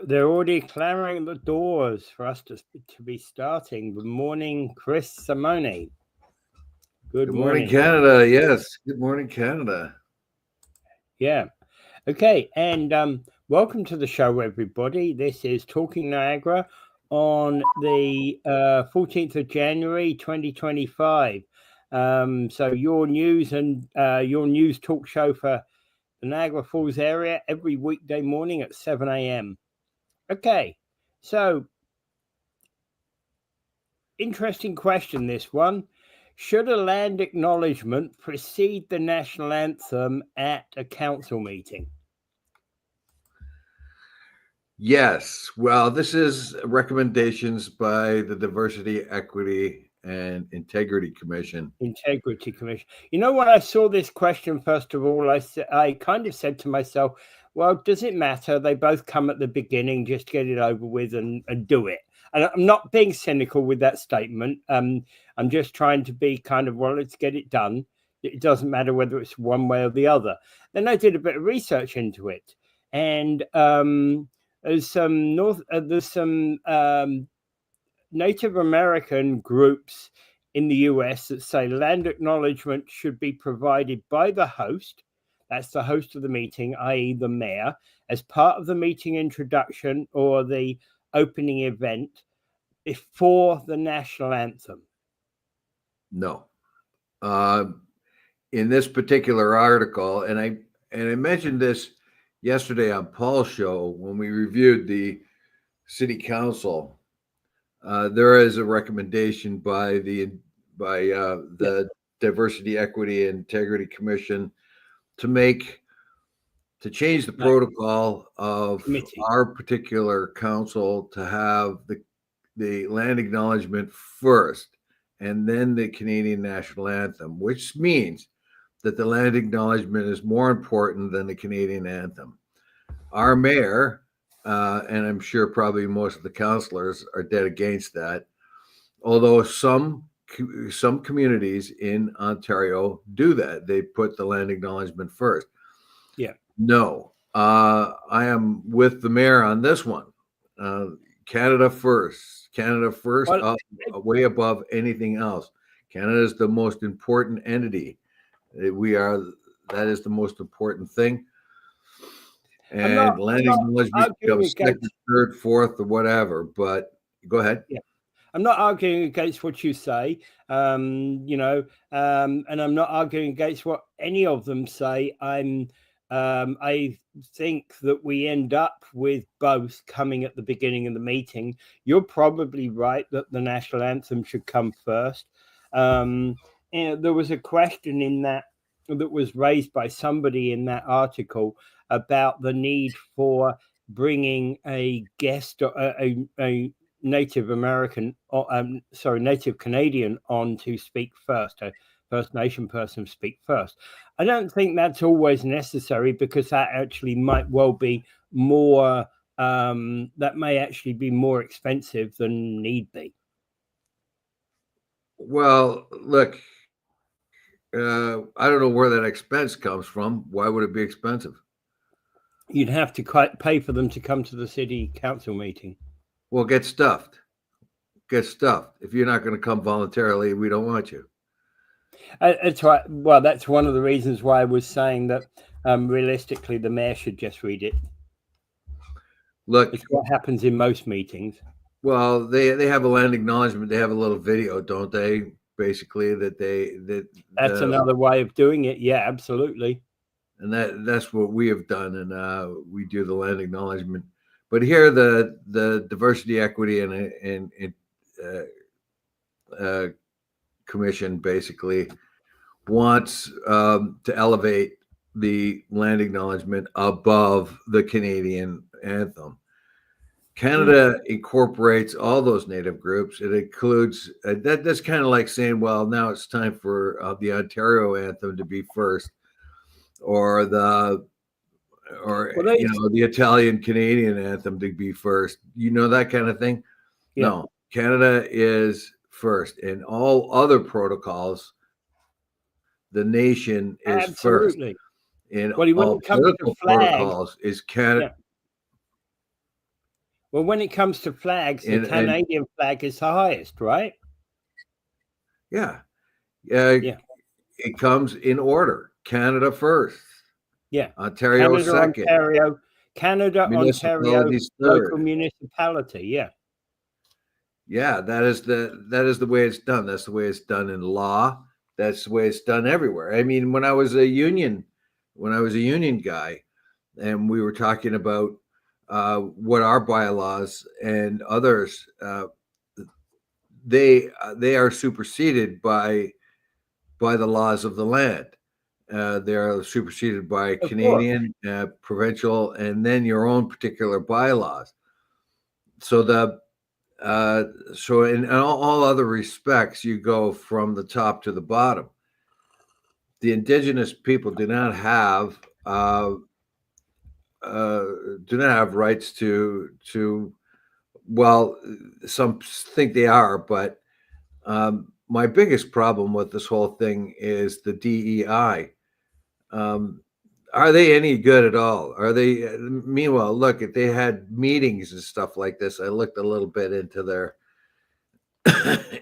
They're already clamoring at the doors for us to be starting. Good morning, Chris Simone. Good morning, Canada. Yes. Good morning, Canada. Yeah. Okay. And welcome to the show, everybody. This is Talking Niagara on the 14th of January, 2025. So your news and your news talk show for the Niagara Falls area every weekday morning at 7 a.m. Okay. So interesting question, this one. Should a land acknowledgement precede the national anthem at a council meeting? Yes. Well, this is recommendations by the Diversity, Equity, and Integrity Commission. Integrity Commission. You know, when I saw this question, first of all, I kind of said to myself, well, does it matter? They both come at the beginning, just get it over with and do it. And I'm not being cynical with that statement. I'm just trying to be kind of, well, let's get it done. It doesn't matter whether it's one way or the other. Then I did a bit of research into it. And there's some Native American groups in the US that say land acknowledgement should be provided by the host. That's the host of the meeting, i.e. the mayor, as part of the meeting introduction or the opening event before the national anthem. No. In this particular article, and I mentioned this yesterday on Paul's show when we reviewed the city council, there is a recommendation by the Diversity, Equity, and Integrity Commission to change the protocol of our particular council to have the land acknowledgement first and then the Canadian national anthem, which means that the land acknowledgement is more important than the Canadian anthem. Our mayor, and I'm sure probably most of the councillors, are dead against that, although some communities in Ontario do that. They put the land acknowledgement first. Yeah. No, I am with the mayor on this one. Canada first. Canada first, way above anything else. Canada is the most important entity. That is the most important thing. And land acknowledgement becomes second, third, fourth, or whatever. But go ahead. Yeah. I'm not arguing against what you say, and I'm not arguing against what any of them say. I think that we end up with both coming at the beginning of the meeting. You're probably right that the national anthem should come first. And there was a question in that was raised by somebody in that article about the need for bringing a guest, a Native American, Native Canadian on to speak first, a First Nation person speak first. I don't think that's always necessary because that actually might well be more, that may actually be more expensive than need be. Well, look, I don't know where that expense comes from. Why would it be expensive? You'd have to pay for them to come to the city council meeting. Well, get stuffed. If you're not going to come voluntarily, we don't want you. That's right. Well, that's one of the reasons why I was saying that realistically, the mayor should just read it. Look, it's what happens in most meetings. Well, they have a land acknowledgement. They have a little video, don't they? Basically, that's another way of doing it. Yeah, absolutely. And that's what we have done, and we do the land acknowledgement. But here, the Diversity, Equity, and Commission basically wants to elevate the land acknowledgement above the Canadian anthem. Canada incorporates all those Native groups. It includes that's kind of like saying, well, now it's time for the Ontario anthem to be first, or the Italian Canadian anthem to be first. That kind of thing. Yeah. No, Canada is first, and all other protocols, the nation is absolutely first. And all political protocols is Canada. Well, when it comes to flags, the Canadian flag is the highest, right? Yeah. Yeah. It comes in order. Canada first. Yeah. Ontario Canada, second. Ontario, local municipality. Yeah. Yeah, that is the way it's done. That's the way it's done in law. That's the way it's done everywhere. I mean, when I was a union guy, and we were talking about what our bylaws and others, they are superseded by the laws of the land. They are superseded by Canadian, provincial, and then your own particular bylaws. So so in all other respects, you go from the top to the bottom. The Indigenous people do not have rights to. Well, some think they are, but my biggest problem with this whole thing is the DEI. Are they any good at all? Are they? Meanwhile, look, if they had meetings and stuff like this, I looked a little bit into their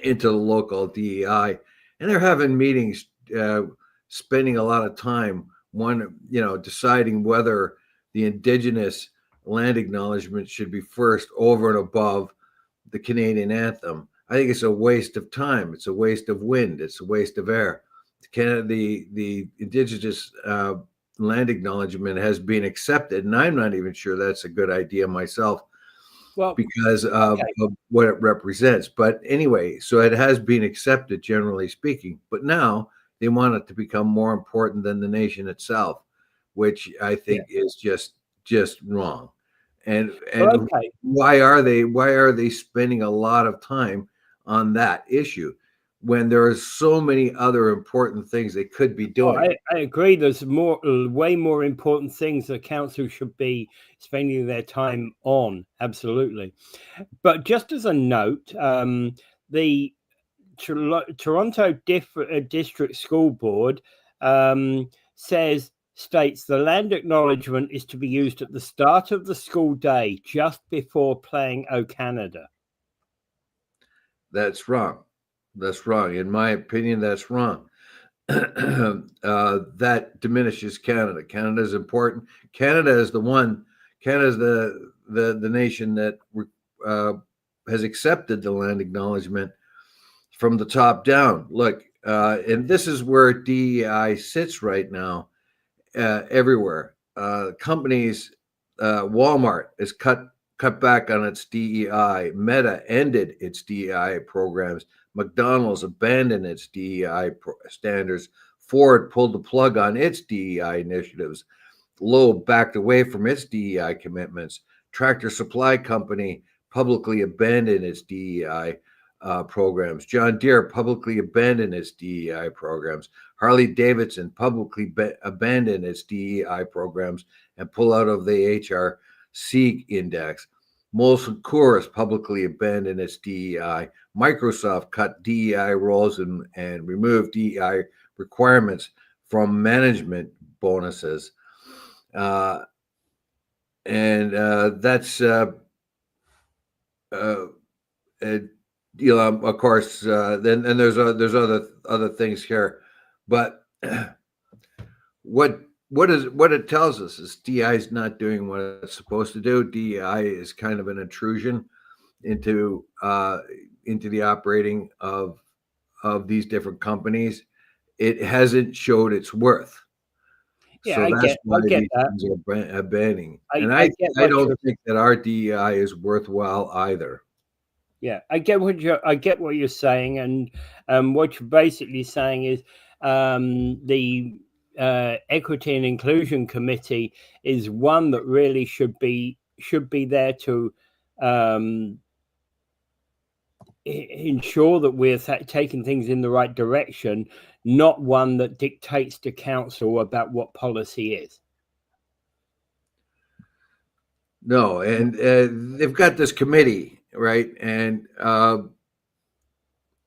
into the local DEI, and they're having meetings, spending a lot of time deciding whether the Indigenous land acknowledgement should be first over and above the Canadian anthem. I think it's a waste of time. It's a waste of wind. It's a waste of air. The Indigenous land acknowledgement has been accepted, and I'm not even sure that's a good idea myself. Well, because of what it represents. But anyway, so it has been accepted, generally speaking. But now they want it to become more important than the nation itself, which I think is just wrong. And why are they spending a lot of time on that issue when there are so many other important things they could be doing? I agree. There's way more important things the council should be spending their time on. Absolutely. But just as a note, the Toronto District School Board states the land acknowledgement is to be used at the start of the school day, just before playing O Canada. That's wrong. That's wrong. In my opinion, that's wrong. That diminishes Canada. Canada is important. Canada is the nation that has accepted the land acknowledgement from the top down. Look, and this is where DEI sits right now, everywhere. Companies, Walmart has cut back on its DEI. Meta ended its DEI programs. McDonald's abandoned its DEI standards. Ford pulled the plug on its DEI initiatives. Lowe backed away from its DEI commitments. Tractor Supply Company publicly abandoned its DEI programs. John Deere publicly abandoned its DEI programs. Harley Davidson publicly abandoned its DEI programs and pull out of the HRC index. Molson Coors publicly abandoned its DEI. Microsoft cut DEI roles and removed DEI requirements from management bonuses. That's of course. Then there's other things here, but what it tells us is DEI is not doing what it's supposed to do. DEI is kind of an intrusion into the operating of these different companies. It hasn't showed its worth. Yeah, so that's why these things are banning. And I don't think that our DEI is worthwhile either. Yeah, I get what you're saying, and what you're basically saying is the Equity and Inclusion Committee is one that really should be there to ensure that we're taking things in the right direction, not one that dictates to council about what policy is. No, and they've got this committee, right? And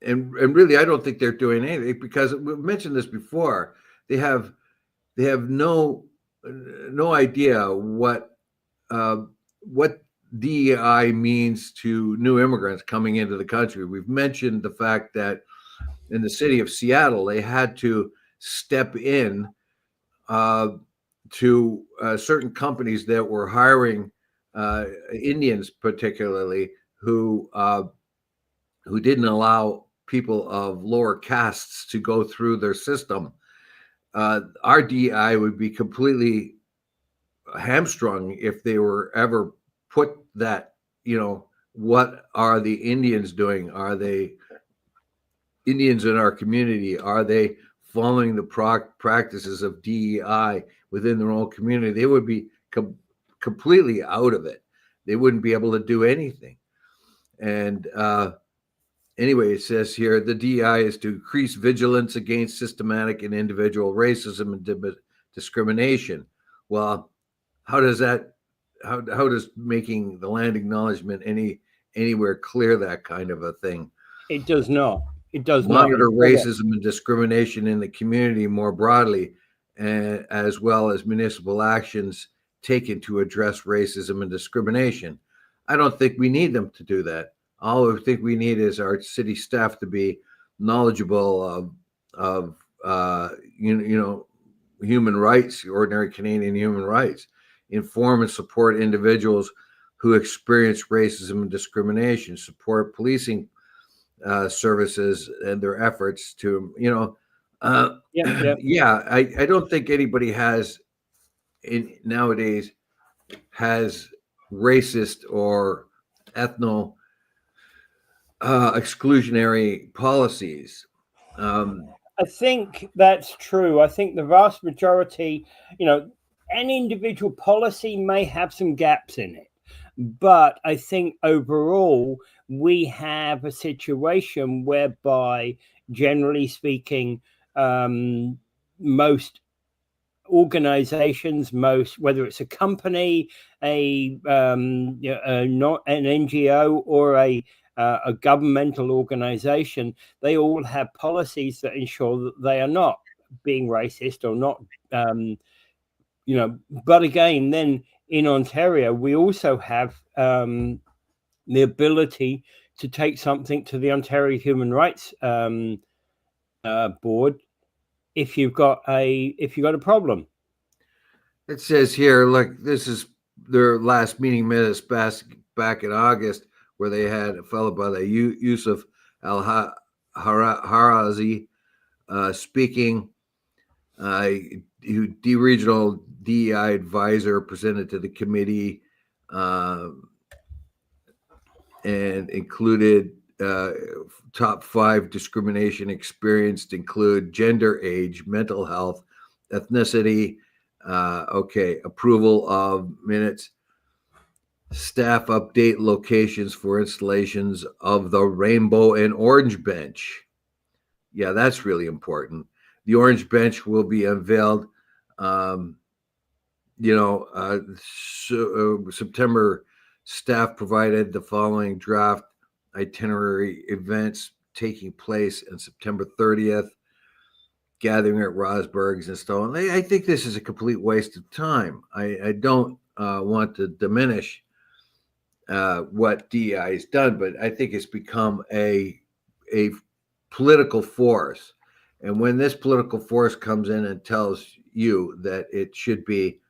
really, I don't think they're doing anything, because we've mentioned this before. They have no idea what DEI means to new immigrants coming into the country. We've mentioned the fact that in the city of Seattle, they had to step in to certain companies that were hiring Indians, particularly, who didn't allow people of lower castes to go through their system. Our DEI would be completely hamstrung if they were ever put that, what are the Indians doing? Are they Indians in our community? Are they following the practices of DEI within their own community? They would be completely out of it. They wouldn't be able to do anything. And anyway, it says here, the DEI is to increase vigilance against systematic and individual racism and discrimination. Well, how does making the land acknowledgement anywhere clear that kind of a thing? It does not. It does monitor not. racism and discrimination in the community more broadly, as well as municipal actions taken to address racism and discrimination. I don't think we need them to do that. All I think we need is our city staff to be knowledgeable of human rights, ordinary Canadian human rights, inform and support individuals who experience racism and discrimination, support policing services and their efforts to, I don't think anybody nowadays has racist or ethno exclusionary policies. I think that's true. I think the vast majority, an individual policy may have some gaps in it, but I think overall we have a situation whereby, generally speaking, most organizations, whether it's a company, not an NGO, or a governmental organization, they all have policies that ensure that they are not being racist or not, but again, then in Ontario, we also have the ability to take something to the Ontario Human Rights Board if you've got a problem. It says here, look, this is their last meeting minutes back in August, where they had a fellow by the Yusuf Al-Harazi speaking. The regional DEI advisor presented to the committee and included top 5 discrimination experienced include gender, age, mental health, ethnicity, approval of minutes, staff update locations for installations of the rainbow and orange bench. Yeah, that's really important. The orange bench will be unveiled, September. Staff provided the following draft itinerary: events taking place on September 30th, gathering at Rosberg's and so on. I think this is a complete waste of time. I don't want to diminish what DEI has done, but I think it's become a political force. And when this political force comes in and tells you that it should be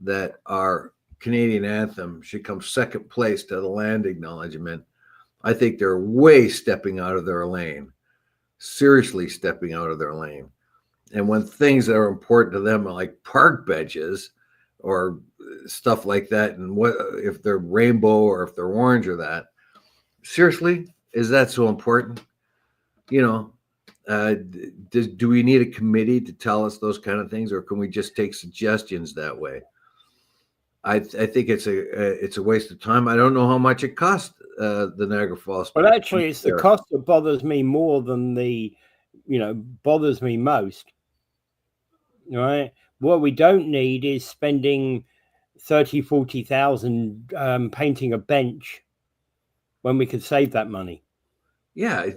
that our Canadian anthem should come second place to the land acknowledgement, I think they're way stepping out of their lane, seriously stepping out of their lane. And when things that are important to them are like park benches or stuff like that, and what if they're rainbow or if they're orange or that, seriously, is that so important? Do we need a committee to tell us those kind of things, or can we just take suggestions that way? I think it's a waste of time. I don't know how much it costs the Niagara Falls. Well, actually, it's the cost that bothers me more than bothers me most. Right? What we don't need is spending 30,000-40,000 painting a bench when we could save that money. Yeah,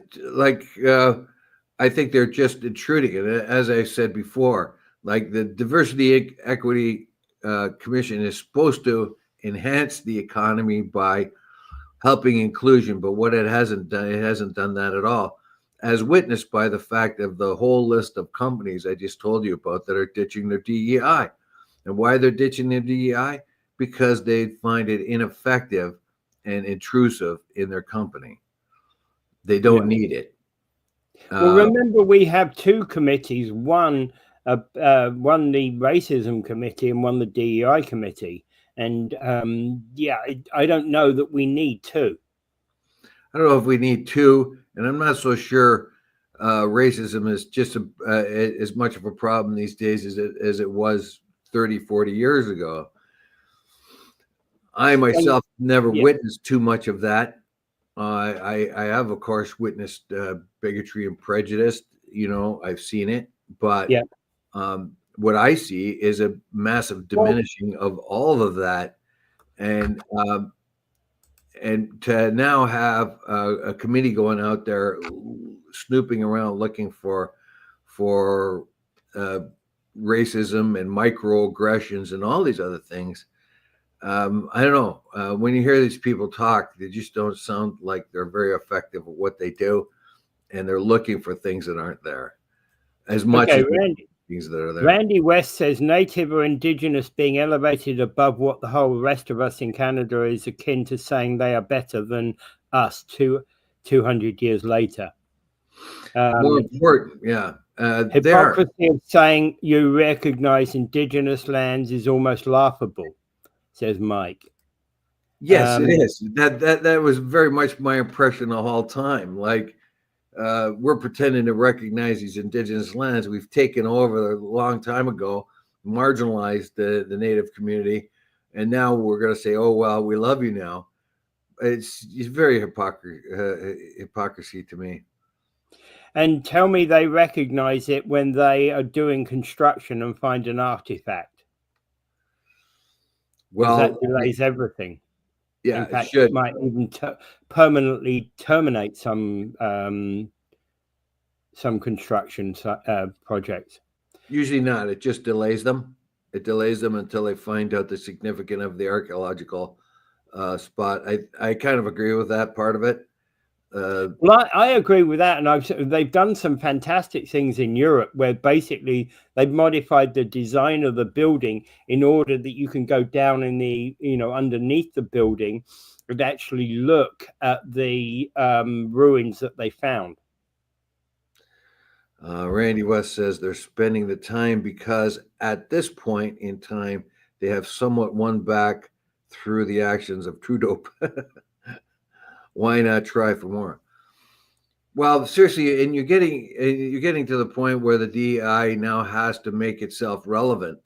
I think they're just intruding. And as I said before, like the Diversity Equity Commission is supposed to enhance the economy by helping inclusion. But what it hasn't done that at all, as witnessed by the fact of the whole list of companies I just told you about that are ditching their DEI. And why they're ditching their DEI? Because they find it ineffective and intrusive in their company. They don't need it. Well, remember, we have two committees, one the racism committee and one the DEI committee. And I don't know that we need two. I don't know if we need two, and I'm not so sure racism is just as much of a problem these days as it was 30, 40 years ago. I myself never witnessed too much of that. I have, of course, witnessed bigotry and prejudice. I've seen it, but what I see is a massive diminishing of all of that, and to now have a committee going out there snooping around looking for racism and microaggressions and all these other things. I don't know. When you hear these people talk, they just don't sound like they're very effective at what they do, and they're looking for things that aren't there as much as things that are there. Randy West says Native or Indigenous being elevated above what the whole rest of us in Canada is akin to saying they are better than us 200 years later. More important, yeah. Hypocrisy of saying you recognize Indigenous lands is almost laughable, says Mike. Yes, it is. That was very much my impression the whole time. Like, we're pretending to recognize these Indigenous lands we've taken over a long time ago, marginalized the Native community, and now we're going to say, "Oh well, we love you now." It's very hypocrisy to me. And tell me they recognize it when they are doing construction and find an artifact. Well, that delays everything. Yeah, in fact, it it might even permanently terminate some construction projects. Usually not. It just delays them. It delays them until they find out the significance of the archaeological spot. I kind of agree with that part of it. Well, I agree with that, and they've done some fantastic things in Europe where basically they've modified the design of the building in order that you can go down in the underneath the building and actually look at the ruins that they found. Randy West says they're spending the time because at this point in time they have somewhat won back through the actions of Trudeau. Why not try for more? Well, seriously, and you're getting to the point where the DEI now has to make itself relevant.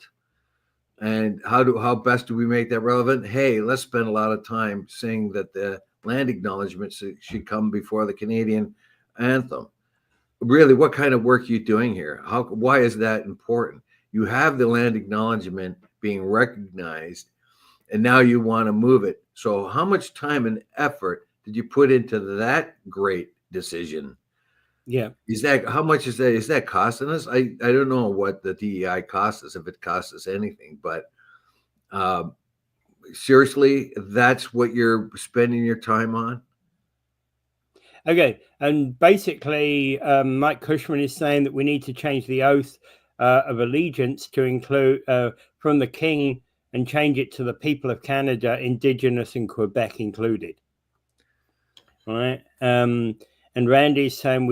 And how best do we make that relevant? Hey, let's spend a lot of time saying that the land acknowledgement should come before the Canadian anthem. Really, what kind of work are you doing here? Why is that important? You have the land acknowledgement being recognized, and now you want to move it. So how much time and effort did you put into that great decision? Yeah. How much is that? Is that costing us? I don't know what the DEI costs us, if it costs us anything, but seriously, that's what you're spending your time on? Okay. And basically, Mike Cushman is saying that we need to change the oath of allegiance to include from the King and change it to the people of Canada, Indigenous and Quebec included. All right. And Randy's saying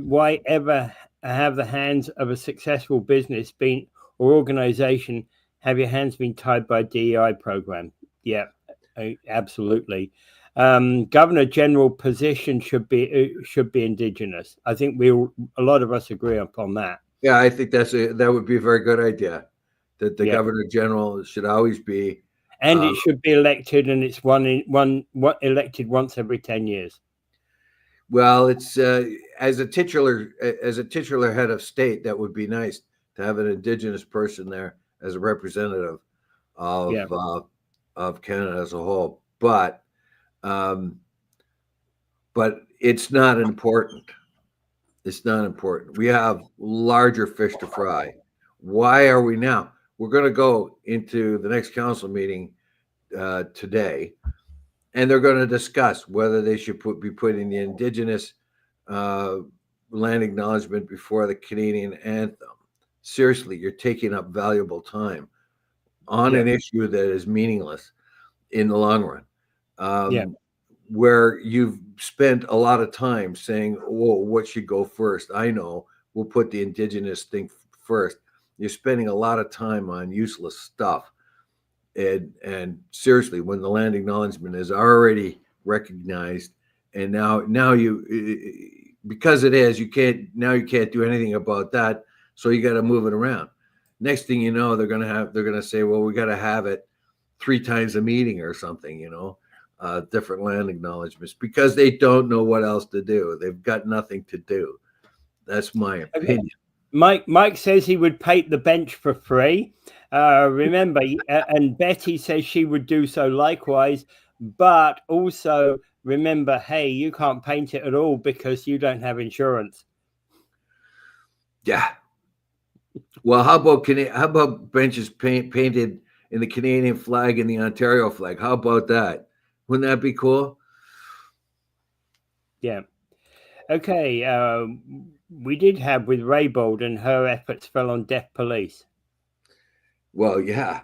why ever have the hands of a successful business or organization have your hands been tied by a DEI program? Yeah, absolutely. Governor General position should be Indigenous. I think a lot of us agree upon that. Yeah, I think that would be a very good idea. That the Governor General should always be, and it should be elected, and it's elected once every 10 years. Well, it's as a titular head of state, that would be nice to have an Indigenous person there as a representative of Canada as a whole. But it's not important. It's not important. We have larger fish to fry. Why are we now? We're going to go into the next council meeting today, and they're going to discuss whether they should be putting the Indigenous land acknowledgement before the Canadian anthem. Seriously, you're taking up valuable time on an issue that is meaningless in the long run. Where you've spent a lot of time saying, "Whoa, what should go first?" I know, we'll put the Indigenous thing first. You're spending a lot of time on useless stuff. And seriously, when the land acknowledgement is already recognized, and now you, because it is, you can't do anything about that. So you got to move it around. Next thing you know, they're gonna say, well, we got to have it 3 times a meeting or something, different land acknowledgements, because they don't know what else to do. They've got nothing to do. That's my opinion. Mike says he would paint the bench for free. Remember, and Betty says she would do so likewise. But also remember, hey, you can't paint it at all because you don't have insurance. Yeah. Well, how about benches painted in the Canadian flag and the Ontario flag? How about that? Wouldn't that be cool? Yeah. Okay. We did have with Raybould, and her efforts fell on deaf police. Well, yeah,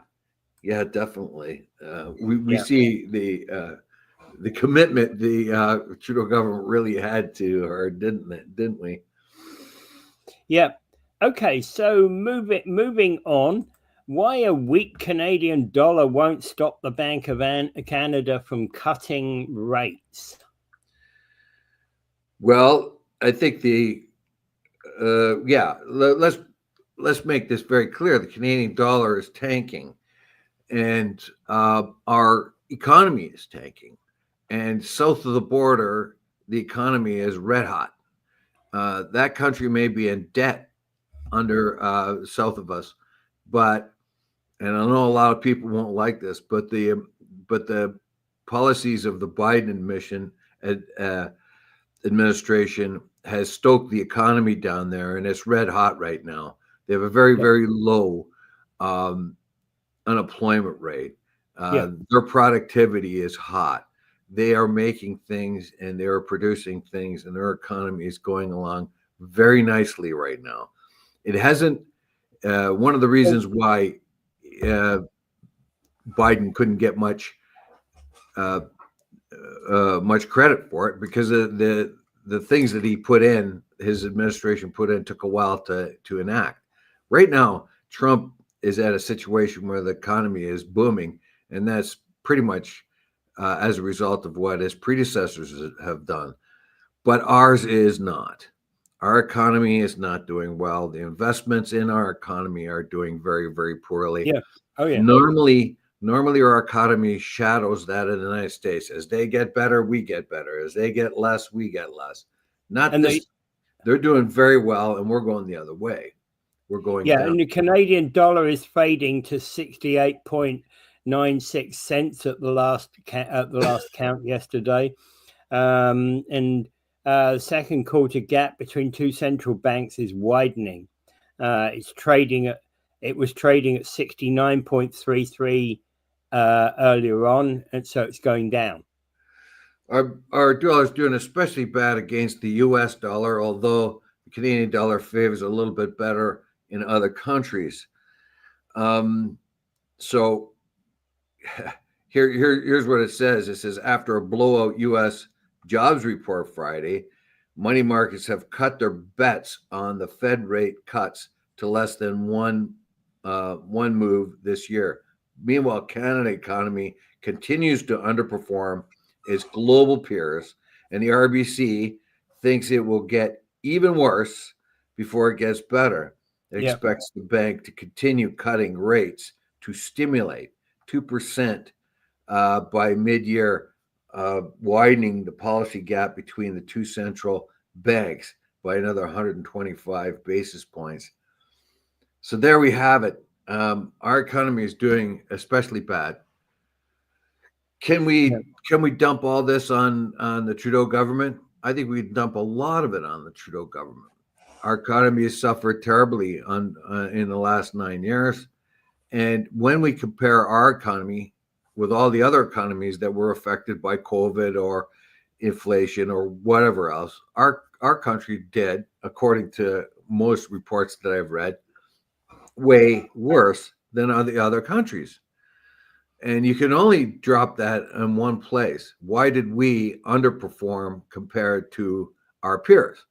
definitely. We see the commitment the Trudeau government really had to her, didn't we? Yeah. Okay. So moving on. Why a weak Canadian dollar won't stop the Bank of Canada from cutting rates? Well, I think let's make this very clear. The Canadian dollar is tanking, and our economy is tanking. And south of the border, the economy is red hot. That country may be in debt under south of us, and I know a lot of people won't like this, but the policies of the Biden administration has stoked the economy down there, and it's red hot right now. They have a very, very low unemployment rate. Their productivity is hot. They are making things and they are producing things, and their economy is going along very nicely right now. It hasn't. One of the reasons why Biden couldn't get much credit for it, because of the things that his administration put in, took a while to enact. Right now, Trump is at a situation where the economy is booming, and that's pretty much as a result of what his predecessors have done. But ours is not. Our economy is not doing well. The investments in our economy are doing very, very poorly. Yeah. Oh, yeah. Normally our economy shadows that in the United States. As they get better, we get better. As they get less, we get less. They're doing very well, and we're going the other way. We're going down. And the Canadian dollar is fading to 68.96 cents at the last count yesterday. And second quarter gap between two central banks is widening. It was trading at 69.33 earlier on, and so it's going down. Our dollar is doing especially bad against the U.S. dollar, although the Canadian dollar favors a little bit better in other countries. So here's what it says. It says, after a blowout U.S. jobs report Friday, money markets have cut their bets on the Fed rate cuts to less than one move this year. Meanwhile, Canada economy continues to underperform its global peers, and the RBC thinks it will get even worse before it gets better. It expects the bank to continue cutting rates to stimulate 2% by mid-year, widening the policy gap between the two central banks by another 125 basis points. So there we have it. Our economy is doing especially bad. Can we dump all this on the Trudeau government? I think we dump a lot of it on the Trudeau government. Our economy has suffered terribly in the last 9 years, and when we compare our economy with all the other economies that were affected by COVID or inflation or whatever else. Our country did, according to most reports that I've read, way worse than the other countries. And you can only drop that in one place. Why did we underperform compared to our peers?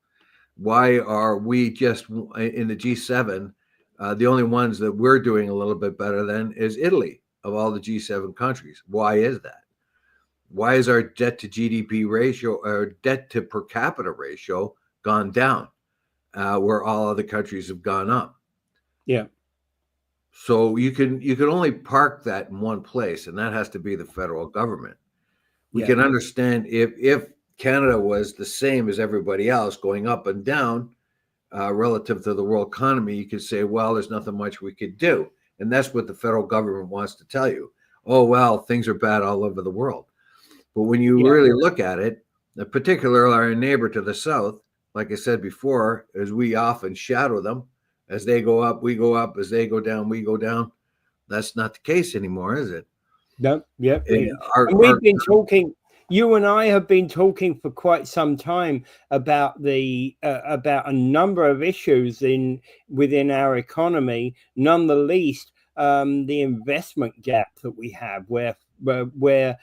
Why are we just in the G7? The only ones that we're doing a little bit better than is Italy of all the G7 countries. Why is that? Why is our debt to GDP ratio or debt to per capita ratio gone down where all other countries have gone up? Yeah. So you can only park that in one place, and that has to be the federal government. We can understand if Canada was the same as everybody else, going up and down relative to the world economy, you could say, well, there's nothing much we could do. And that's what the federal government wants to tell you. Oh, well, things are bad all over the world. But when you really look at it, particularly our neighbor to the south, like I said before, as we often shadow them, as they go up, we go up. As they go down, we go down. That's not the case anymore, is it? No, yeah. And we've been talking, you and I have been talking for quite some time about about a number of issues within our economy, none the least the investment gap that we have, where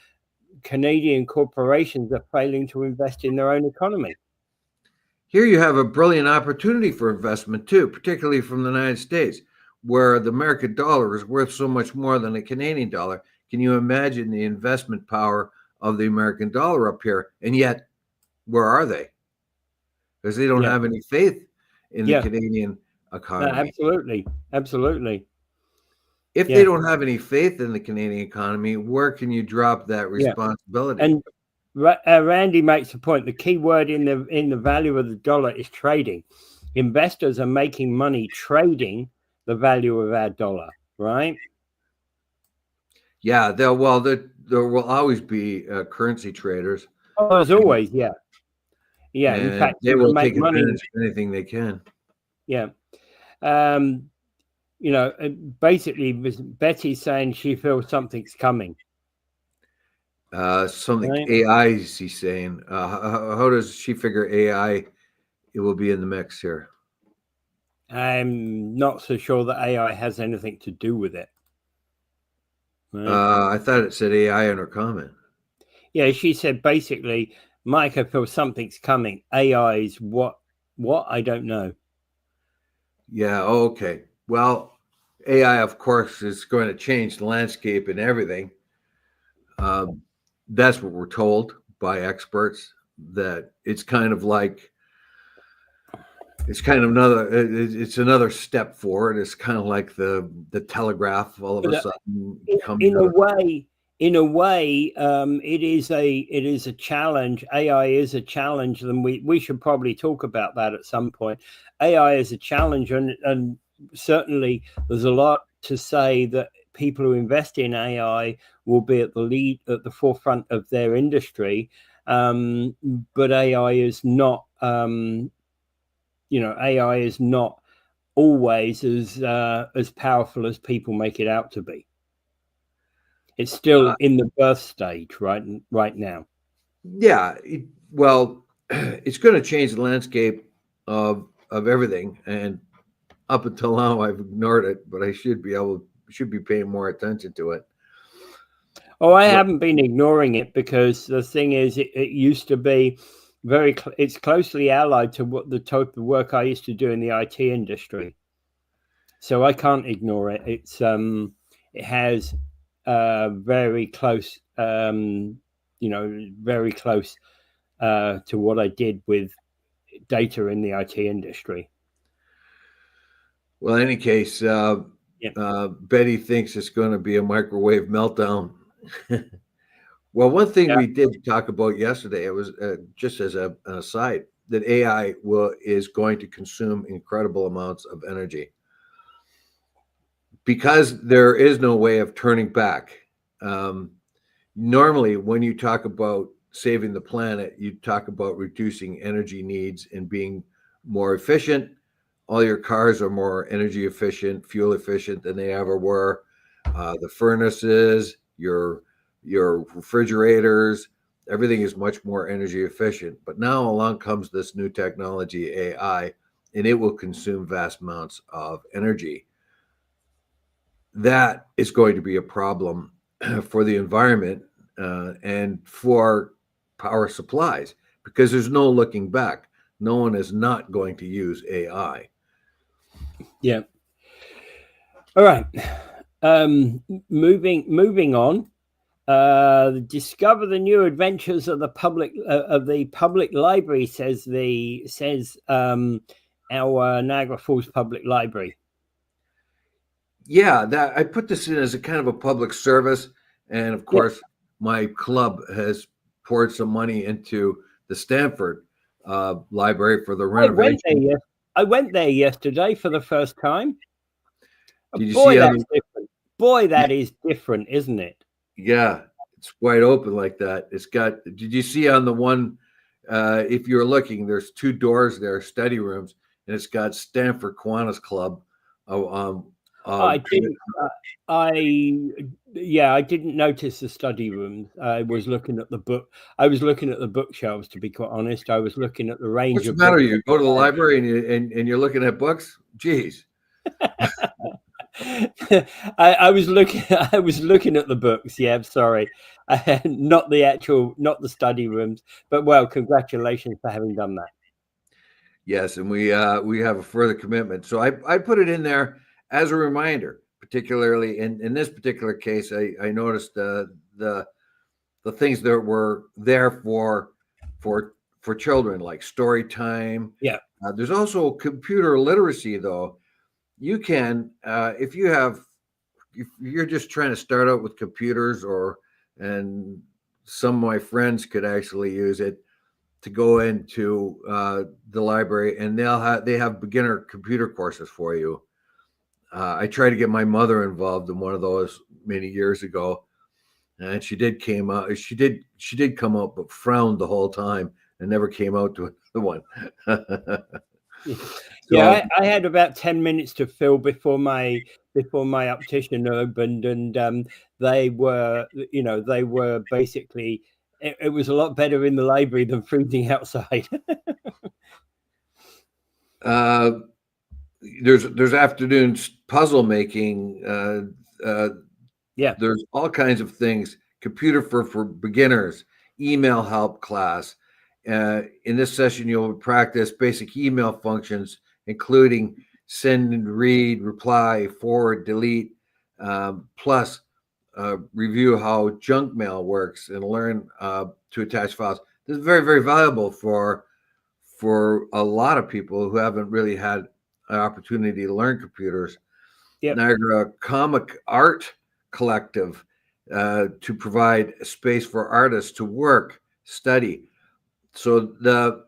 Canadian corporations are failing to invest in their own economy. Here you have a brilliant opportunity for investment too, particularly from the United States, where the American dollar is worth so much more than the Canadian dollar. Can you imagine the investment power of the American dollar up here? And yet, where are they? Because they don't have any faith in the Canadian economy. No, absolutely. Absolutely. If they don't have any faith in the Canadian economy, where can you drop that responsibility? And Randy makes a point. The key word in the value of the dollar is trading. Investors are making money trading the value of our dollar, right? Yeah, there will always be currency traders. Oh, as always, yeah. In fact, they will take advantage of anything they can. Yeah. Basically, Betty's saying she feels something's coming. Something right. AI is he saying? How does she figure AI it will be in the mix here? I'm not so sure that AI has anything to do with it. Right? I thought it said AI in her comment. Yeah, she said basically, Mike, I feel something's coming. AI is what? I don't know. Yeah. Okay. Well, AI, of course, is going to change the landscape and everything. That's what we're told by experts, that it's kind of another step forward. It's kind of like the telegraph all of a sudden coming in a way, it is a challenge. AI is a challenge, and we should probably talk about that at some point. AI is a challenge, and certainly there's a lot to say that people who invest in AI will be at the forefront of their industry. But AI is not, AI is not always as powerful as people make it out to be. It's still in the birth stage right now. Yeah, well, it's going to change the landscape of everything, and up until now I've ignored it, but I should be paying more attention to it. Oh, I haven't been ignoring it, because the thing is, it used to be it's closely allied to what the type of work I used to do in the IT industry. So I can't ignore it. It has very close, very close to what I did with data in the IT industry. Well, in any case, Betty thinks it's going to be a microwave meltdown. Well, one thing we did talk about yesterday, it was just as an aside, that AI is going to consume incredible amounts of energy, because there is no way of turning back. Normally, when you talk about saving the planet, you talk about reducing energy needs and being more efficient. All your cars are more energy efficient, fuel efficient than they ever were. The furnaces, your your refrigerators. Everything is much more energy efficient. But now along comes this new technology, AI, and it will consume vast amounts of energy. That is going to be a problem for the environment and for power supplies, because there's no looking back. No one is not going to use AI. Yeah. All right. Moving on. Discover the new adventures of the public library, says our Niagara Falls Public Library. Yeah, that I put this in as a kind of a public service, and of course, my club has poured some money into the Stanford Library for the renovation. I went there yesterday for the first time. Did you see that's different. Boy, that is different, isn't it? Yeah, it's wide open like that. It's got. Did you see on the one? If you're looking, there's two doors there, study rooms, and it's got Stanford Kiwanis Club. I didn't. I didn't notice the study rooms. I was looking at the book. I was looking at the bookshelves. To be quite honest, I was looking at the range. What's the matter? You go to the library and you're looking at books. Jeez. I was looking at the books. Yeah, sorry, not the study rooms. But well, congratulations for having done that. Yes, and we have a further commitment. So I put it in there as a reminder, particularly in this particular case. I noticed the things that were there for children, like story time. Yeah. There's also computer literacy, though. You can, if you're just trying to start out with computers, and some of my friends could actually use it to go into the library, and they have beginner computer courses for you. I tried to get my mother involved in one of those many years ago, and she did come out, but frowned the whole time and never came out to the one. Yeah, I had about 10 minutes to fill before my optician opened, and they were basically, it was a lot better in the library than freezing outside. There's afternoon puzzle making. Yeah, there's all kinds of things. Computer for beginners, email help class. In this session, you'll practice basic email functions, including send and read, reply, forward, delete, plus review how junk mail works and learn to attach files. This is very, very valuable for a lot of people who haven't really had an opportunity to learn computers. Yep. Niagara Comic Art Collective to provide a space for artists to work, study. So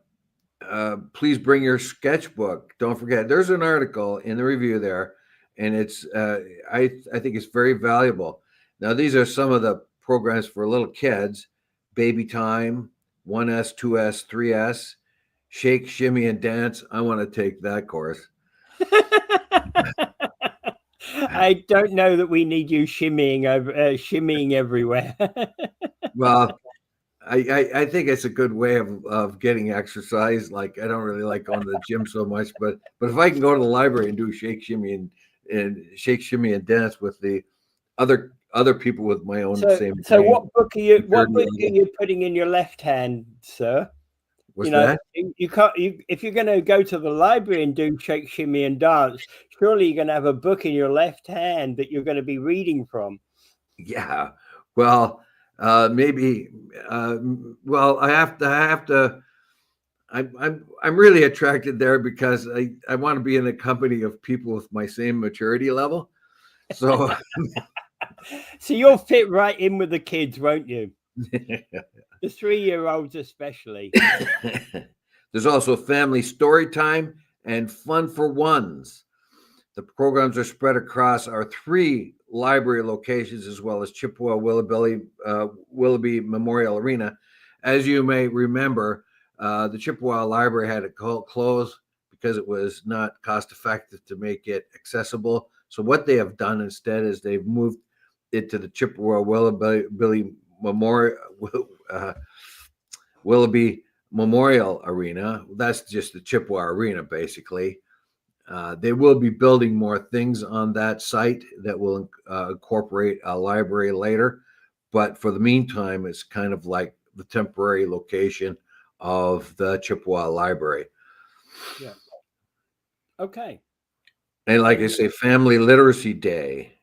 please bring your sketchbook. Don't forget, there's an article in the review there, and it's I think it's very valuable. Now, these are some of the programs for little kids: Baby Time, 1S, 2S, 3S, Shake, Shimmy, and Dance. I want to take that course. I don't know that we need you shimmying everywhere. Well, I think it's a good way of getting exercise. Like, I don't really like going to the gym so much, but if I can go to the library and do shake, shimmy, and dance with the other people with my own same. So what book are you putting in your left hand, sir? What's that? You can't. If you're going to go to the library and do shake, shimmy, and dance, surely you're going to have a book in your left hand that you're going to be reading from. Yeah. Well, maybe. Well, I have to. I'm really attracted there because I want to be in the company of people with my same maturity level. So. So you'll fit right in with the kids, won't you? The 3-year-olds especially. There's also family story time and fun for ones. The programs are spread across our 3 library locations, as well as Chippewa Willoughby Memorial Arena. As you may remember, the Chippewa Library had to close because it was not cost effective to make it accessible. So what they have done instead is they've moved it to the Chippewa Willoughby Memorial Arena. That's just the Chippewa Arena, basically. They will be building more things on that site that will incorporate a library later. But for the meantime, it's kind of like the temporary location of the Chippewa Library. Yeah. Okay. And like I say, Family Literacy Day.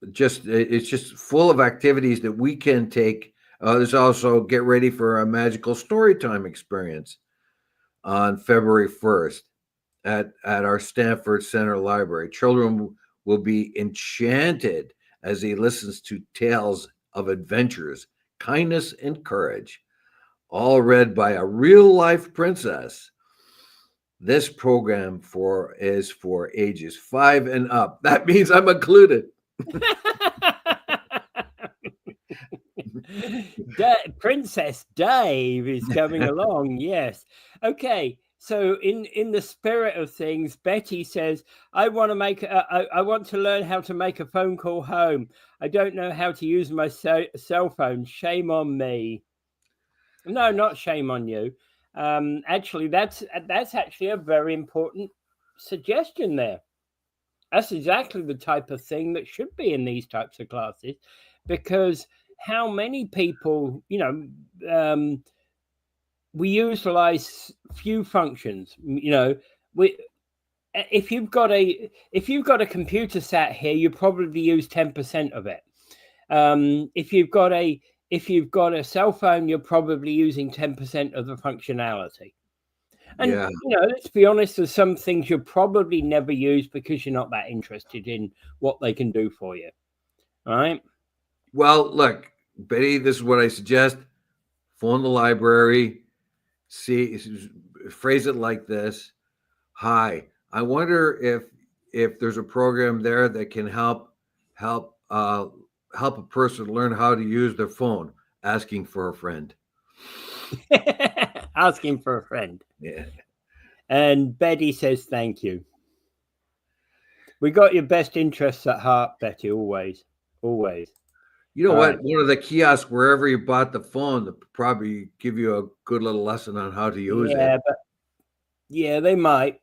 It's just full of activities that we can take. There's also get ready for a magical story time experience on February 1st at our Stanford Center Library. Children will be enchanted as they listen to tales of adventures, kindness, and courage, all read by a real-life princess. This program is for ages 5 and up. That means I'm included. Princess Dave is coming along. Yes. Okay. So in the spirit of things, Betty says, I want to learn how to make a phone call home. I don't know how to use my cell phone. Shame on me. No, not shame on you. Actually, that's actually a very important suggestion there. That's exactly the type of thing that should be in these types of classes, because how many people, we utilize few functions. If you've got a computer sat here, you probably use 10% of it. If you've got a cell phone, you're probably using 10% of the functionality. And let's be honest, there's some things you'll probably never use because you're not that interested in what they can do for you. All right. Well, look, Betty, this is what I suggest. Phone the library. Phrase it like this. Hi, I wonder if there's a program there that can help a person learn how to use their phone. Asking for a friend. Asking for a friend. Yeah. And Betty says, thank you. We got your best interests at heart, Betty, always. Always. You know what? One of the kiosks, wherever you bought the phone, they'll probably give you a good little lesson on how to use it. Yeah, they might.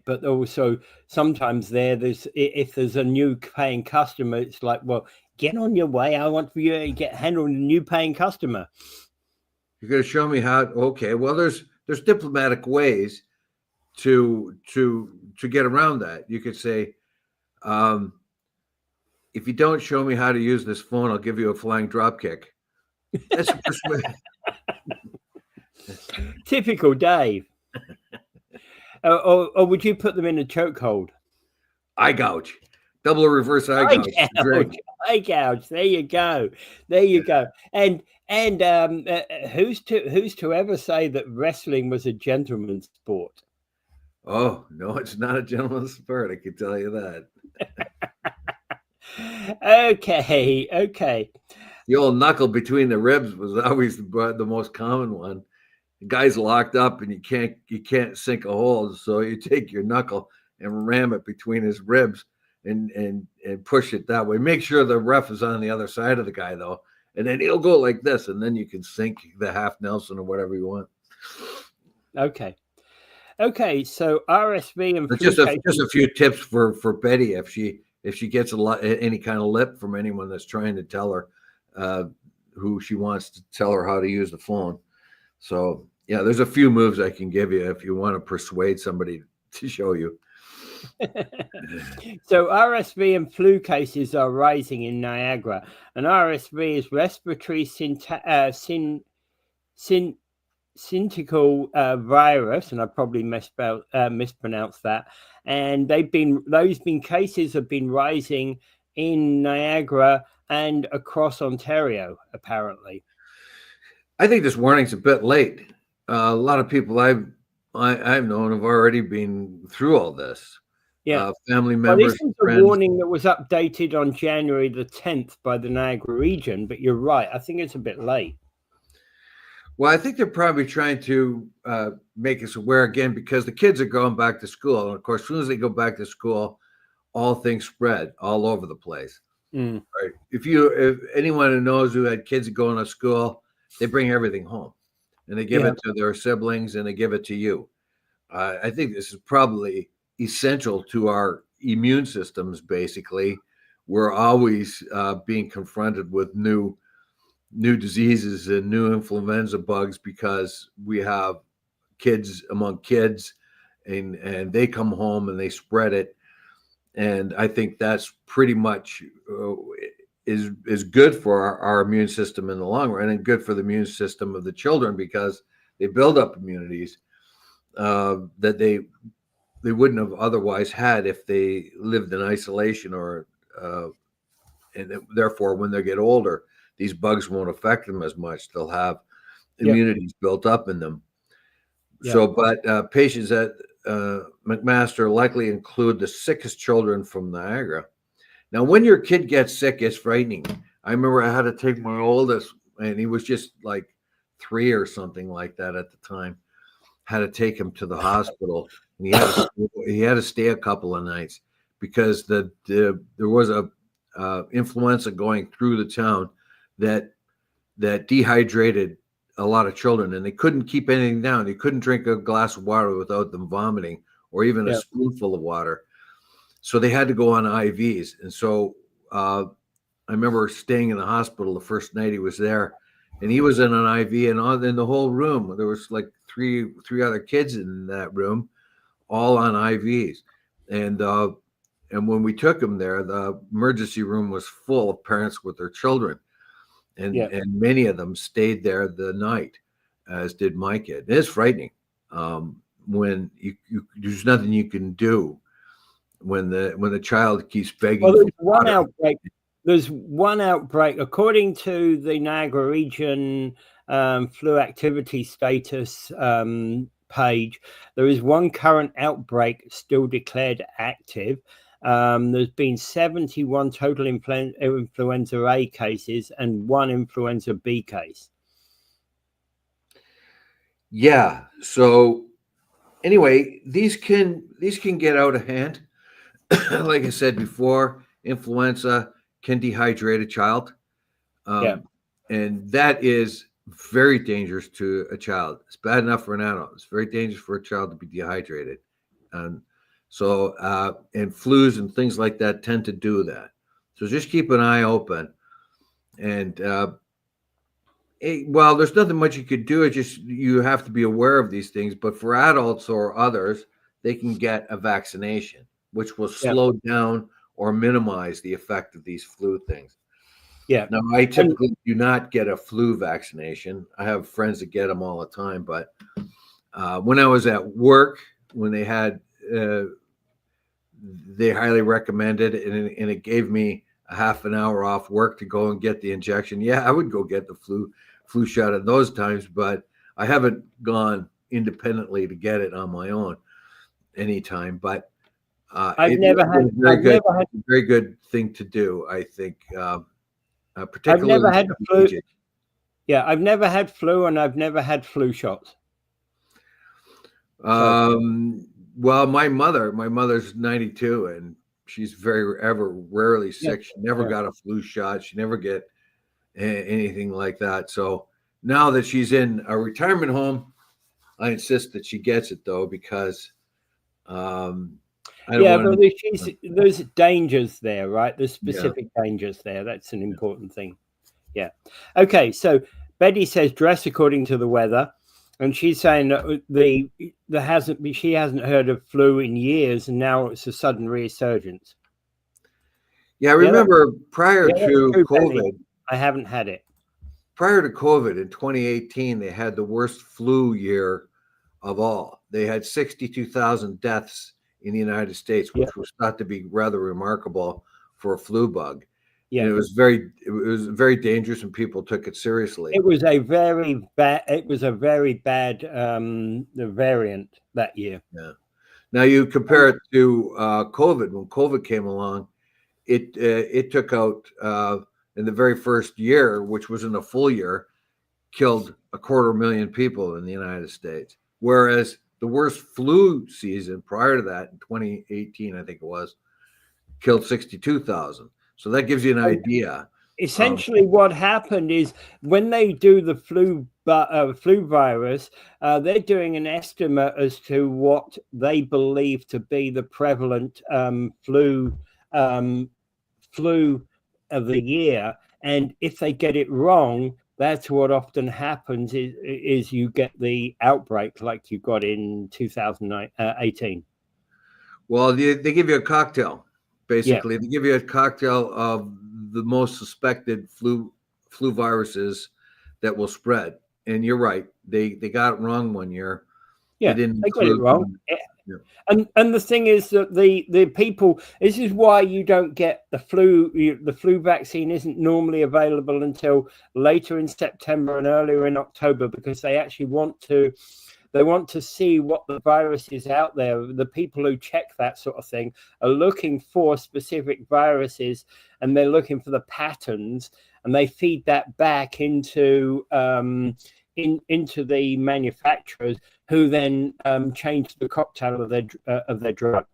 But also sometimes if there's a new paying customer, it's like, well, get on your way. I want for you to get handled a new paying customer. You're going to show me how. Okay, well, there's diplomatic ways to get around that. You could say, if you don't show me how to use this phone, I'll give you a flying drop kick. That's a persuasion. Typical Dave. Or would you put them in a chokehold? Eye gouge. Double or reverse eye gouge. Eye gouge. There you go. And who's to ever say that wrestling was a gentleman's sport? Oh, no, it's not a gentleman's sport. I can tell you that. Okay. The old knuckle between the ribs was always the most common one. The guy's locked up and you can't sink a hole, so you take your knuckle and ram it between his ribs and push it that way. Make sure the ref is on the other side of the guy though, and then he'll go like this, and then you can sink the half Nelson or whatever you want. Okay. So RSV and just a few tips for Betty if she gets any kind of lip from anyone that's trying to tell her who she wants to tell her how to use the phone. So yeah, there's a few moves I can give you if you want to persuade somebody to show you. So RSV and flu cases are rising in Niagara, and RSV is respiratory syncytial virus, and I probably mispronounced that. And those cases have been rising in Niagara and across Ontario, apparently. I think this warning's a bit late. A lot of people I've known have already been through all this. Yeah, family members. This is a warning that was updated on January the 10th by the Niagara region, but you're right. I think it's a bit late. Well, I think they're probably trying to make us aware again because the kids are going back to school. And of course, as soon as they go back to school, all things spread all over the place. Mm. Right? If anyone who knows who had kids going to school, they bring everything home and they give it to their siblings and they give it to you. I think this is probably essential to our immune systems. Basically, we're always being confronted with new diseases and new influenza bugs because we have kids among kids, and they come home and they spread it. And I think that's pretty much is good for our immune system in the long run, and good for the immune system of the children because they build up immunities that they wouldn't have otherwise had if they lived in isolation, or and therefore when they get older, these bugs won't affect them as much. They'll have immunities built up in them. So, but patients at McMaster likely include the sickest children from Niagara. Now, when your kid gets sick, it's frightening. I remember I had to take my oldest, and he was just like 3 or something like that at the time. Had to take him to the hospital, and he had to stay a couple of nights because there was a influenza going through the town that dehydrated a lot of children, and they couldn't keep anything down. They couldn't drink a glass of water without them vomiting, or even a spoonful of water. So they had to go on IVs. And so I remember staying in the hospital the first night he was there, and he was in an IV, and in the whole room there was like three other kids in that room, all on IVs. And when we took him there, the emergency room was full of parents with their children. And many of them stayed there the night, as did my kid. It's frightening when you there's nothing you can do when the child keeps begging. Well, there's one outbreak. There's one outbreak, according to the Niagara Region flu activity status page. There is one current outbreak still declared active. There's been 71 total influenza A cases and 1 influenza B case. Yeah. So anyway, these can get out of hand. Like I said before, influenza can dehydrate a child. And that is very dangerous to a child. It's bad enough for an adult. It's very dangerous for a child to be dehydrated. And so, and flus and things like that tend to do that. So just keep an eye open. And well, there's nothing much you could do. It's just you have to be aware of these things. But for adults or others, they can get a vaccination, which will slow down or minimize the effect of these flu things. Yeah. Now, I typically do not get a flu vaccination. I have friends that get them all the time. But when I was at work, when they had they highly recommended it, and it gave me a half an hour off work to go and get the injection. Yeah, I would go get the flu shot at those times, but I haven't gone independently to get it on my own anytime. But I've never had a very good thing to do, I think. Particularly I've never had flu. Yeah, I've never had flu, and I've never had flu shots. Well, my mother's 92, and she's rarely sick. She never got a flu shot. She never get anything like that. So now that she's in a retirement home, I insist that she gets it, though, because there's dangers there, right? There's specific dangers there. That's an important thing. Yeah. Okay. So Betty says dress according to the weather. And she's saying that she hasn't heard of flu in years, and now it's a sudden resurgence. Yeah, I remember prior to COVID, I haven't had it. Prior to COVID in 2018, they had the worst flu year of all. They had 62,000 deaths in the United States, which was thought to be rather remarkable for a flu bug. Yeah, and it was very dangerous, and people took it seriously. It was a very bad. It was a very bad variant that year. Yeah. Now you compare it to COVID. When COVID came along, it took out in the very first year, which wasn't a full year, killed 250,000 people in the United States. Whereas the worst flu season prior to that, in 2018, I think it was, killed 62,000. So that gives you an idea. Essentially, what happened is when they do the flu virus, they're doing an estimate as to what they believe to be the prevalent flu of the year, and if they get it wrong, that's what often happens. Is you get the outbreak like you got in 2018. Well, they give you a cocktail. Basically, they give you a cocktail of the most suspected flu viruses that will spread. And you're right; they got it wrong one year. Yeah, they didn't got it wrong. And the thing is that the people. This is why you don't get the flu. The flu vaccine isn't normally available until later in September and earlier in October, because they actually want to. They want to see what the virus is out there. The people who check that sort of thing are looking for specific viruses, and they're looking for the patterns, and they feed that back into the manufacturers, who then change the cocktail of their drug.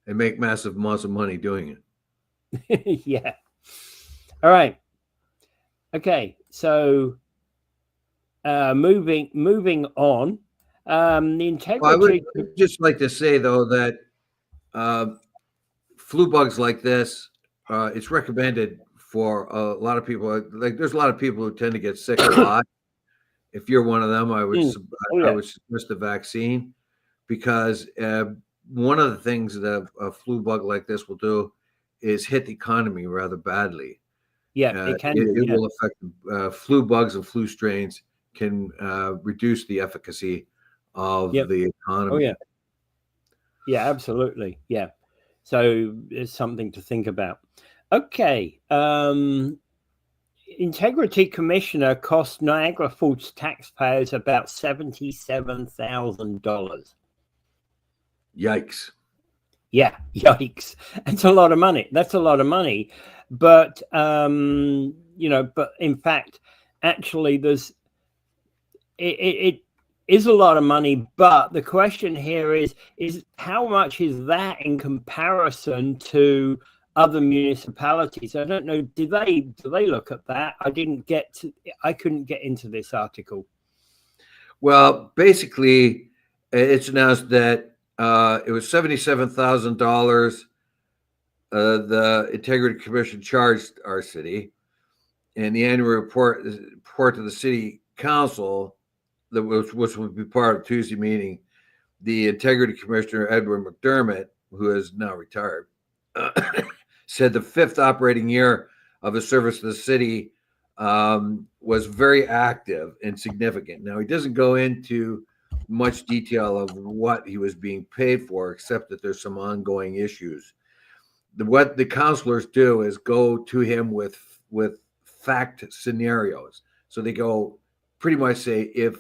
They make massive amounts of money doing it. Yeah. All right. Okay. So. Moving on, the integrity. Well, I would just like to say though that flu bugs like this, it's recommended for a lot of people. Like, there's a lot of people who tend to get sick a lot. If you're one of them, I would I would suggest the vaccine, because one of the things that a flu bug like this will do is hit the economy rather badly. Yeah, it can. It will affect flu bugs and flu strains. Can reduce the efficacy of the economy. Oh, yeah. Yeah, absolutely. Yeah. So it's something to think about. Okay. Integrity Commissioner cost Niagara Falls taxpayers about $77,000. Yikes. Yeah, yikes. That's a lot of money. That's a lot of money. But, but in fact, actually, it is a lot of money, but the question here is how much is that in comparison to other municipalities? I don't know. Do they look at that? I couldn't get into this article. Well, basically, it's announced that it was $77,000. The Integrity Commission charged our city, and the annual report to the city council, which will be part of Tuesday meeting, the Integrity Commissioner, Edward McDermott, who is now retired, said the fifth operating year of his service to the city was very active and significant. Now, he doesn't go into much detail of what he was being paid for, except that there's some ongoing issues. What the counselors do is go to him with fact scenarios. So they go pretty much say, if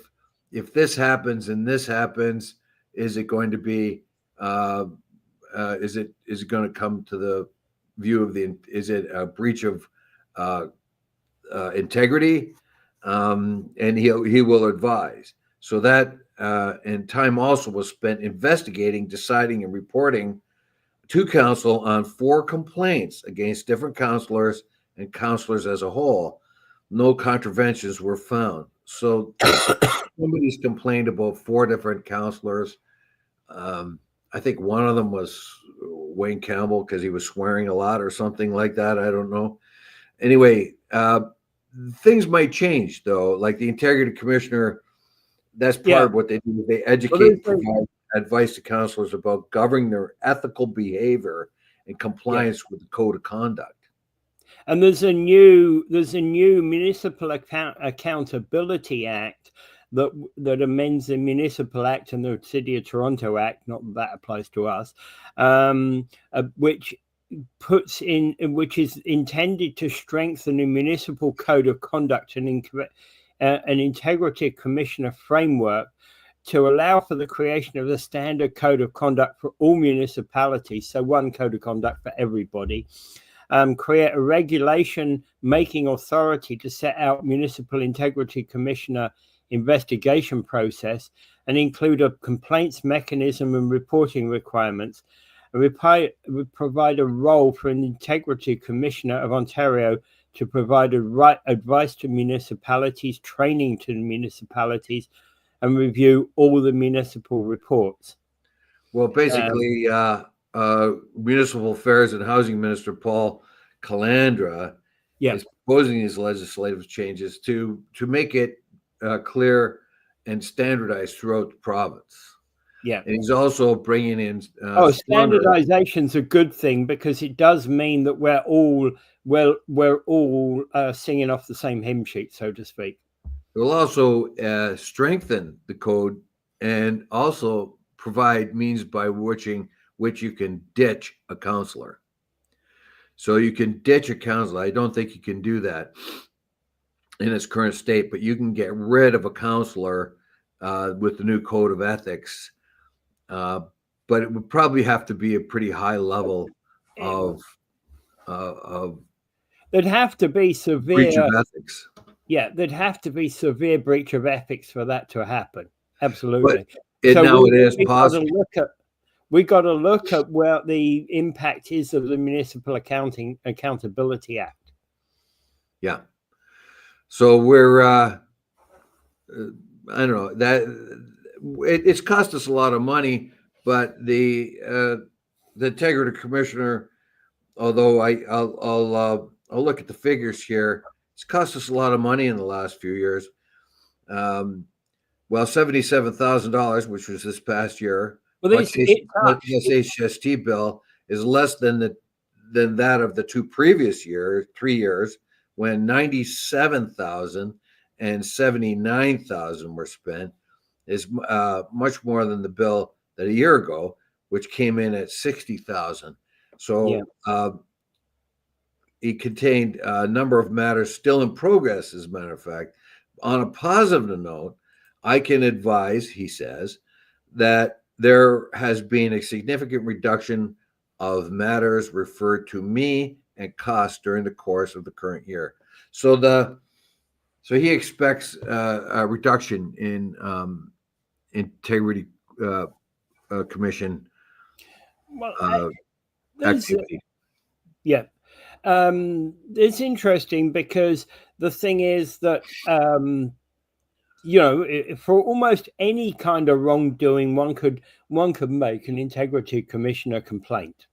this happens and this happens, is it going to be is it going to come to the view of is it a breach of integrity? And he will advise. So that and time also was spent investigating, deciding, and reporting to council on 4 complaints against different counselors and counselors as a whole. No contraventions were found. So somebody's complained about 4 different counselors. I think one of them was Wayne Campbell, because he was swearing a lot or something like that. I don't know. Anyway, things might change, though. Like the Integrity Commissioner, that's part of what they do. They educate, provide advice to counselors about governing their ethical behavior and compliance with the code of conduct. And there's a new Municipal Accountability Act that amends the Municipal Act and the City of Toronto Act. Not that applies to us, which is intended to strengthen the municipal code of conduct and an integrity commissioner framework to allow for the creation of a standard code of conduct for all municipalities. So one code of conduct for everybody. Create a regulation making authority to set out municipal integrity commissioner investigation process and include a complaints mechanism and reporting requirements, would provide a role for an Integrity Commissioner of Ontario to provide advice to municipalities, training to the municipalities, and review all the municipal reports. Well, basically, Municipal Affairs and Housing Minister Paul Calandra is proposing these legislative changes to make it clear and standardized throughout the province. Yeah, and he's also bringing in. Standardization's a good thing, because it does mean that we're all singing off the same hymn sheet, so to speak. It will also strengthen the code and also provide means by which you can ditch a counselor. So you can ditch a counselor. I don't think you can do that in its current state, but you can get rid of a counselor with the new code of ethics. But it would probably have to be a pretty high level of there'd have to be severe breach of ethics. Yeah, there'd have to be severe breach of ethics for that to happen. Absolutely. It is possible. We got to look at where the impact is of the Municipal Accountability Act. Yeah. So we're I don't know, that it's cost us a lot of money, but the Integrity Commissioner, although I'll look at the figures here, it's cost us a lot of money in the last few years. Well, $77,000, which was this past year. Well, this HST bill is less than that of the two previous 3 years, when $97,000 and $79,000 were spent. Is much more than the bill that a year ago, which came in at $60,000. So it contained a number of matters still in progress, as a matter of fact. On a positive note, I can advise, he says, that there has been a significant reduction of matters referred to me and costs during the course of the current year. So he expects a reduction in Integrity Commission activity. Yeah. It's interesting, because the thing is that for almost any kind of wrongdoing, one could make an Integrity Commissioner complaint.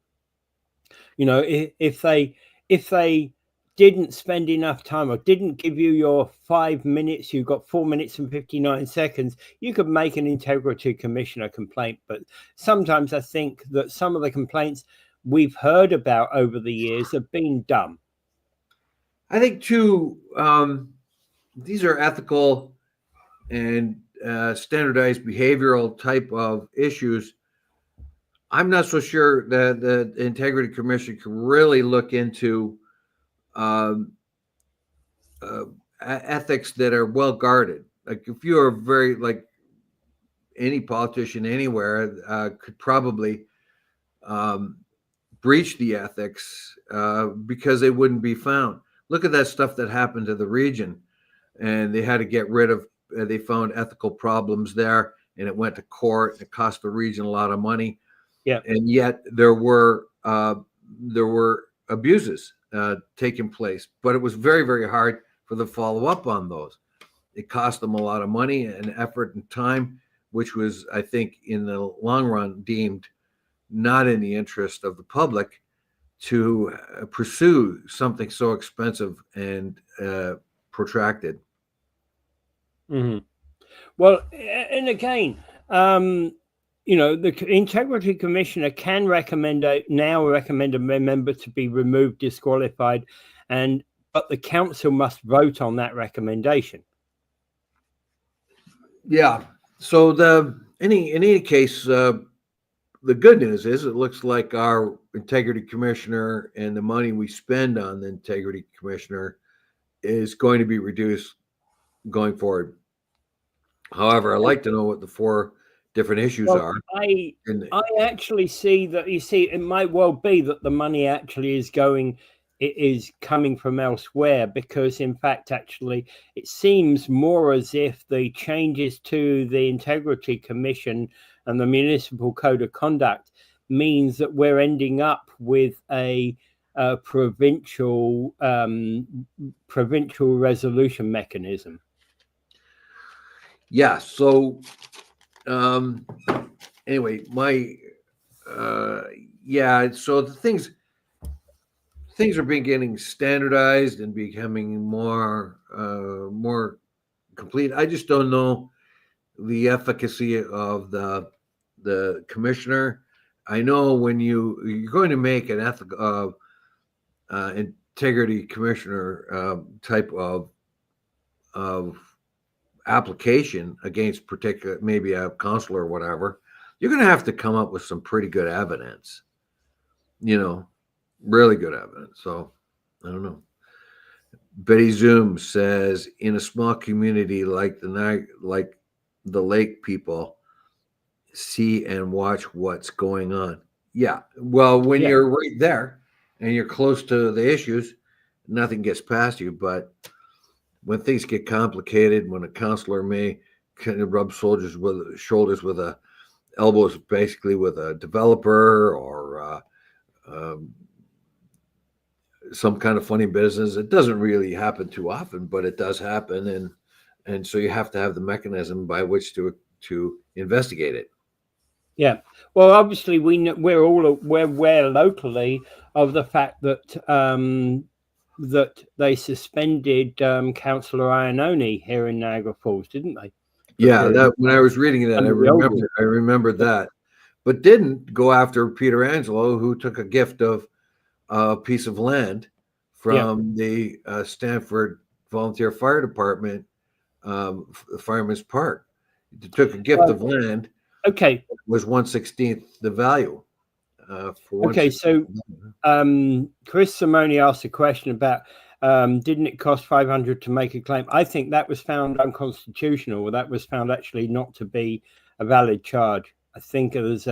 If they didn't spend enough time or didn't give you your 5 minutes, you've got 4 minutes and 59 seconds, you could make an Integrity Commissioner complaint. But sometimes I think that some of the complaints we've heard about over the years have been dumb. I think too, these are ethical and standardized behavioral type of issues. I'm not so sure that the Integrity Commission can really look into ethics that are well guarded. Like, if you are very, like, any politician anywhere could probably breach the ethics because they wouldn't be found. Look at that stuff that happened to the region, and they had to get rid of. They found ethical problems there, and it went to court. And it cost the region a lot of money. Yeah, and yet there were abuses taking place, but it was very, very hard for them to follow up on those. It cost them a lot of money and effort and time, which was, I think, in the long run, deemed not in the interest of the public to pursue something so expensive and protracted. Mm-hmm. Well, and again, the Integrity Commissioner can recommend a member to be removed, disqualified, but the council must vote on that recommendation. Yeah. So in any case, the good news is it looks like our Integrity Commissioner and the money we spend on the Integrity Commissioner is going to be reduced going forward. However, I'd like to know what the 4 different issues are. I actually see that. It might well be that the money actually is coming from elsewhere, because in fact, actually, it seems more as if the changes to the Integrity Commission and the Municipal Code of Conduct means that we're ending up with a provincial resolution mechanism. Yeah. So anyway, so the things are getting standardized and becoming more complete. I just don't know the efficacy of the commissioner. I know when you're going to make an ethical integrity commissioner type of application against maybe a counselor or whatever, you're going to have to come up with some pretty good evidence, really good evidence. So I don't know. Betty Zoom says, in a small community like the lake, people see and watch what's going on. Yeah. Well, when you're right there and you're close to the issues, nothing gets past you. But when things get complicated, when a counselor may kind of rub shoulders with elbows, basically with a developer or some kind of funny business, it doesn't really happen too often, but it does happen, and so you have to have the mechanism by which to investigate it. Yeah. Well, obviously we're aware locally of the fact that that they suspended Councillor Iannone here in Niagara Falls, didn't they? Yeah, that when I was reading that, I remembered that, but didn't go after Peter Angelo, who took a gift of a piece of land from the Stanford Volunteer Fire Department, Fireman's Park. He took a gift of land. Okay. Was 1/16 the value. Okay, so Chris Simone asked a question about didn't it cost $500 to make a claim? I think that was found unconstitutional. That was found actually not to be a valid charge. I think it was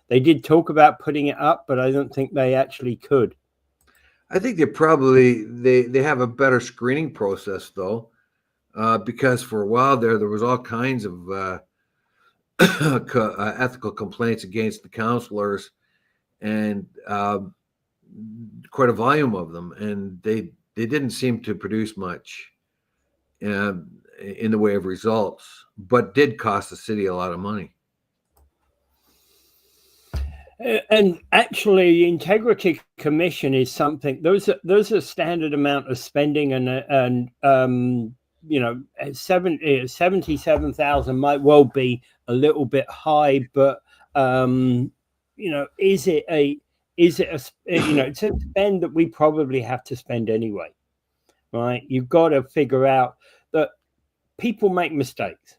they did talk about putting it up, but I don't think they actually could. I think they have a better screening process though, because for a while there was all kinds of ethical complaints against the counselors, and quite a volume of them, and they didn't seem to produce much in the way of results, but did cost the city a lot of money. And actually, the Integrity Commission is something. There's a standard amount of spending, and 77,000 might well be a little bit high, but is it a it's a spend that we probably have to spend anyway, right? You've got to figure out that people make mistakes.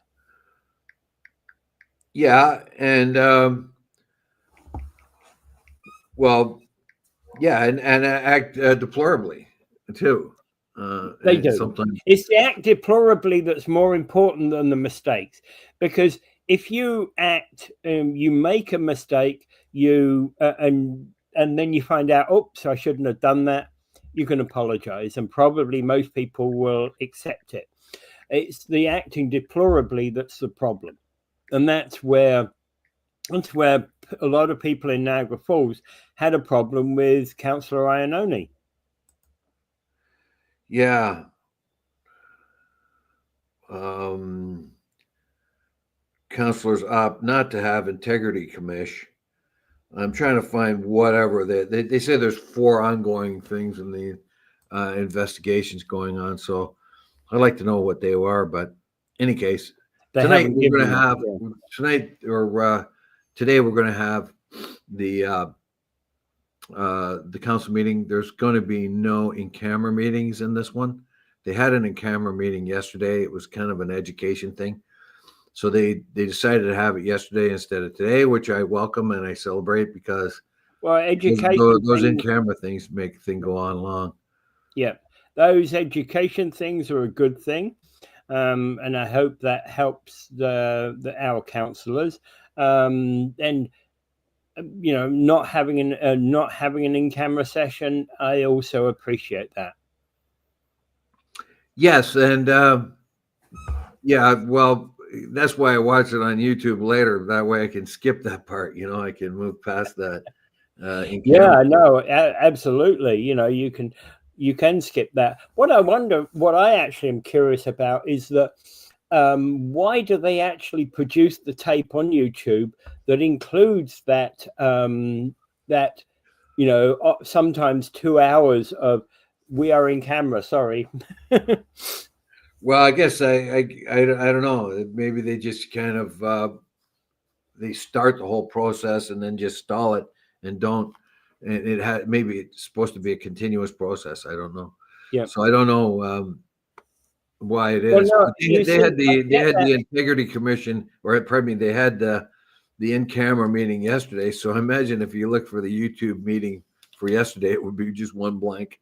Yeah, and well, yeah, and act deplorably too. They do. Sometimes it's the act deplorably that's more important than the mistakes, because if you act, you make a mistake, and then you find out, oops, I shouldn't have done that. You can apologize, and probably most people will accept it. It's the acting deplorably that's the problem, and that's where a lot of people in Niagara Falls had a problem with Councillor Iannone. Yeah. Councilors opt not to have integrity commission. I'm trying to find whatever they say there's 4 ongoing things in the investigations going on. So I'd like to know what they are, but in any case, today we're going to have the council meeting. There's going to be no in-camera meetings in this one. They had an in-camera meeting yesterday. It was kind of an education thing. So they decided to have it yesterday instead of today, which I welcome and I celebrate, because education those in-camera things make things go on long. Yeah, those education things are a good thing, and I hope that helps our councillors. And not having an in-camera session, I also appreciate that. Yes, and well, that's why I watch it on YouTube later. That way I can skip that part. I can move past that. Yeah, no, absolutely. You can skip that. What I actually am curious about is that why do they actually produce the tape on YouTube that includes that sometimes 2 hours of "we are in camera"? Sorry. Well, I guess I don't know. Maybe they just kind of they start the whole process and then just stall it and don't. And maybe it's supposed to be a continuous process. I don't know. Yeah. So I don't know why it is. Well, no, they had the Integrity Commission, or pardon me, they had the in-camera meeting yesterday. So I imagine if you look for the YouTube meeting for yesterday, it would be just one blank.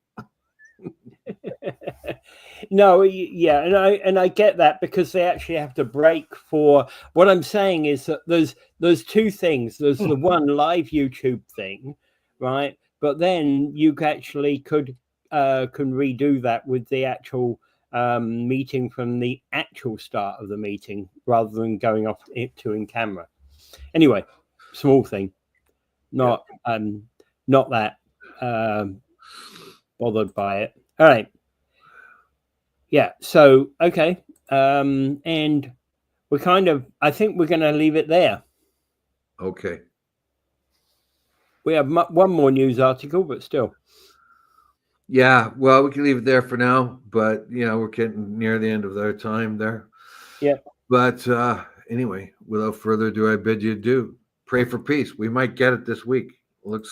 No, yeah, and I get that, because they actually have to break for. What I'm saying is that there's two things. There's the one live YouTube thing, right? But then you actually can redo that with the actual meeting from the actual start of the meeting, rather than going off to in camera. Anyway, small thing, not that bothered by it. All right. Yeah. So, okay. And I think we're going to leave it there. Okay. We have one more news article, but still. Yeah. Well, we can leave it there for now, but we're getting near the end of our time there. Yeah. But anyway, without further ado, I bid you adieu. Pray for peace. We might get it this week. Looks